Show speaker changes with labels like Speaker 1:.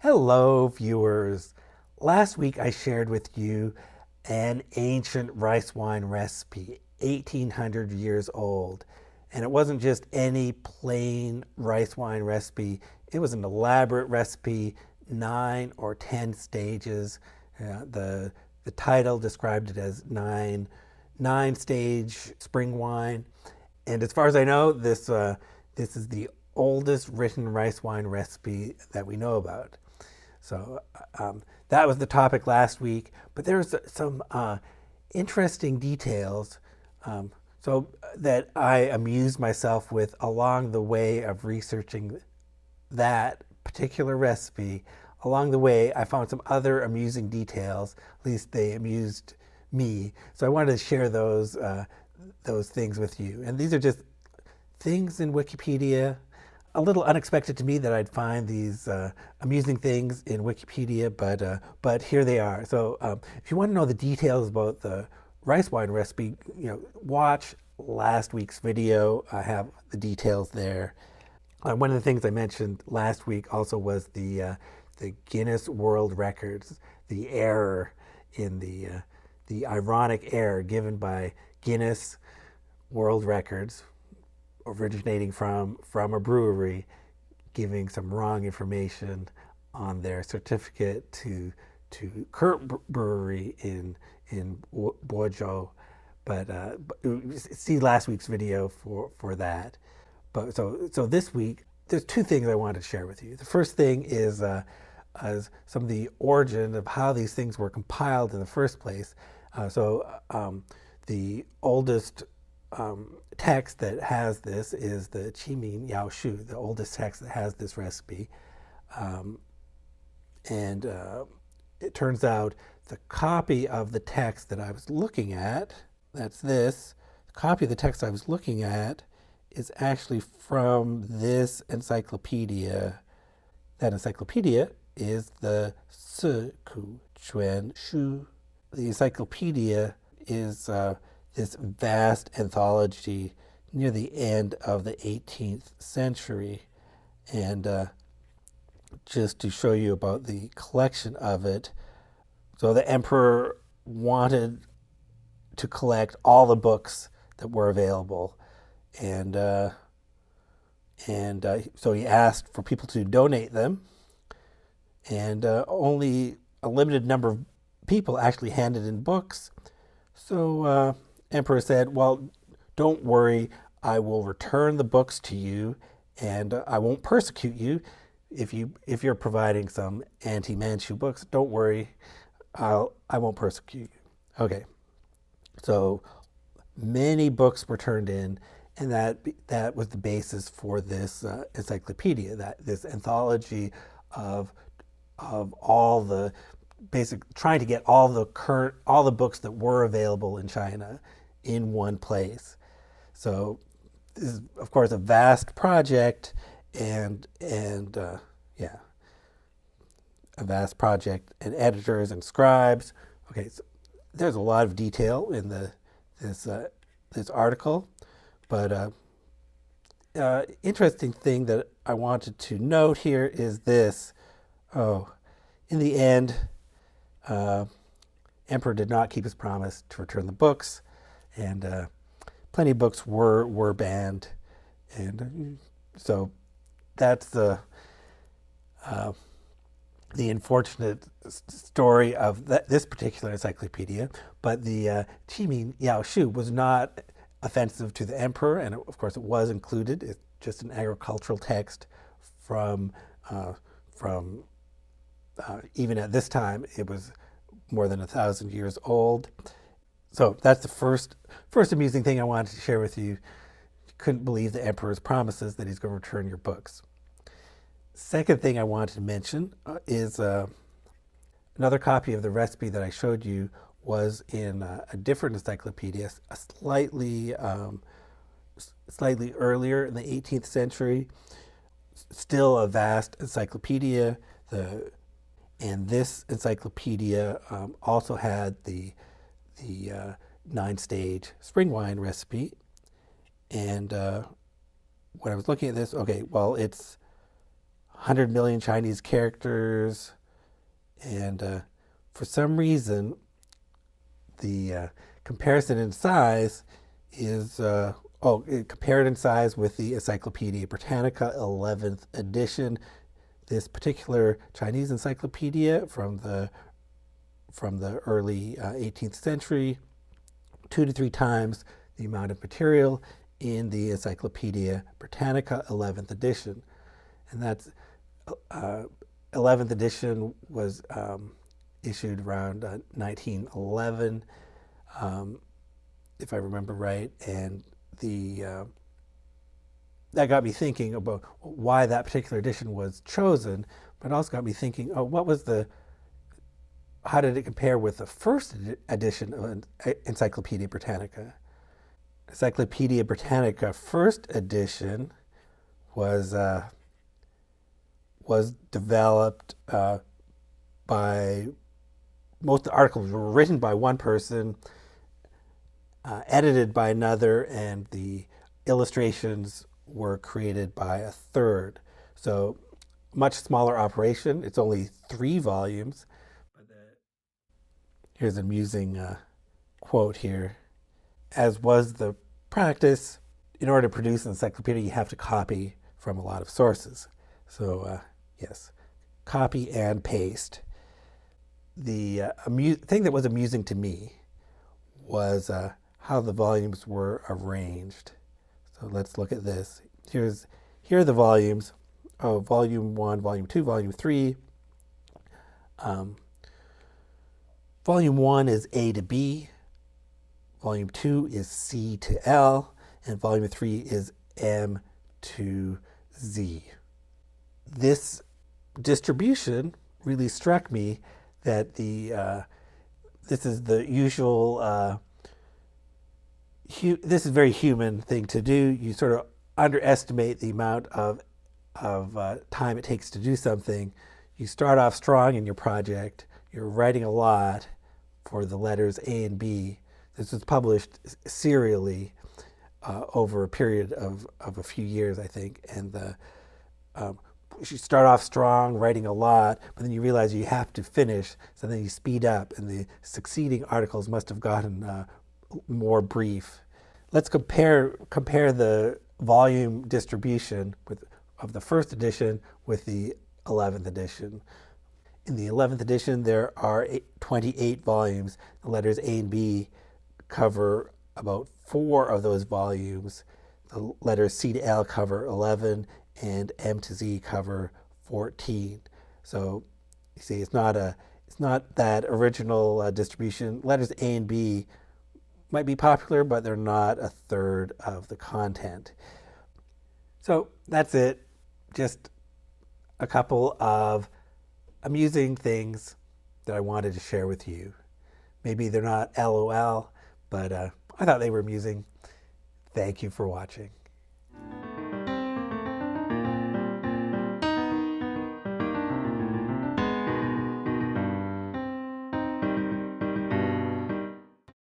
Speaker 1: Hello, viewers. Last week I shared with you an ancient rice wine recipe, 1800 years old. And it wasn't just any plain rice wine recipe, it was an elaborate recipe, 9 or 10 stages. The title described it as nine stage spring wine. And as far as I know, this is the oldest written rice wine recipe that we know about. So that was the topic last week, but there's some interesting details that I amused myself with along the way of researching that particular recipe. Along the way, I found some other amusing details. At least they amused me. So I wanted to share those things with you. And these are just things in Wikipedia. A little unexpected to me that I'd find these amusing things in Wikipedia, but here they are. So if you want to know the details about the rice wine recipe, watch last week's video. I have the details there. One of the things I mentioned last week also was the Guinness World Records, the error in the ironic error given by Guinness World Records, originating from a brewery, giving some wrong information on their certificate to Kurt Brewery in Bordeaux. But see last week's video for that. But so this week there's two things I wanted to share with you. The first thing is some of the origin of how these things were compiled in the first place. The oldest text that has this is the Qimin Yao Shu, the oldest text that has this recipe. And it turns out the copy of the text that I was looking at, that's this, the copy of the text I was looking at is actually from this encyclopedia. That encyclopedia is the Siku Chuan Shu. The encyclopedia is this vast anthology near the end of the 18th century. And just to show you about the collection of it, so the emperor wanted to collect all the books that were available. And so he asked for people to donate them. And only a limited number of people actually handed in books. So Emperor said, well, don't worry, I will return the books to you and I won't persecute you if you're providing some anti-Manchu books. Don't worry, I won't persecute you. Okay. So many books were turned in, and that was the basis for this encyclopedia, this anthology of all the trying to get all the books that were available in China in one place. So this is, of course, a vast project, and yeah, a vast project, and editors and scribes. Okay, so there's a lot of detail in this article, but interesting thing that I wanted to note here is this. Oh, in the end, Emperor did not keep his promise to return the books, and plenty of books were banned, and so that's the unfortunate story of this particular encyclopedia. But the Qimin Yao Shu was not offensive to the emperor, and of course it was included. It's just an agricultural text from even at this time, it was more than 1,000 years old. So that's the first amusing thing I wanted to share with you. You couldn't believe the emperor's promises that he's going to return your books. Second thing I wanted to mention is another copy of the recipe that I showed you was in a different encyclopedia, a slightly earlier in the 18th century. Still a vast encyclopedia. And this encyclopedia also had the 9-stage spring wine recipe. And when I was looking at this, okay, well, it's 100 million Chinese characters. And for some reason, the comparison in size is, compared in size with the Encyclopedia Britannica 11th edition. This particular Chinese encyclopedia from the early 18th century, 2 to 3 times the amount of material in the Encyclopedia Britannica 11th edition. And that's 11th edition was issued around 1911, if I remember right. And that got me thinking about why that particular edition was chosen, but also got me thinking, how did it compare with the first edition of Encyclopedia Britannica? Encyclopedia Britannica first edition was developed by, most of the articles were written by one person, edited by another, and the illustrations were created by a third. So much smaller operation. It's only 3 volumes. Here's an amusing quote here. As was the practice, in order to produce an encyclopedia, you have to copy from a lot of sources. So yes, copy and paste. The thing that was amusing to me was how the volumes were arranged. So let's look at this. Here are the volumes. Oh, volume 1, volume 2, volume 3. Volume 1 is A to B. Volume 2 is C to L. And volume 3 is M to Z. This distribution really struck me that this is the usual, this is a very human thing to do. You sort of underestimate the amount of time it takes to do something. You start off strong in your project. You're writing a lot for the letters A and B. This was published serially over a period of a few years, I think. And you start off strong, writing a lot, but then you realize you have to finish, so then you speed up, and the succeeding articles must have gotten more brief. Let's compare the volume distribution of the first edition with the 11th edition. In the 11th edition, there are 28 volumes. The letters A and B cover about 4 of those volumes. The letters C to L cover 11, and M to Z cover 14. So you see, it's not that original distribution. Letters A and B might be popular, but they're not a third of the content. So that's it. Just a couple of amusing things that I wanted to share with you. Maybe they're not LOL, but I thought they were amusing. Thank you for watching.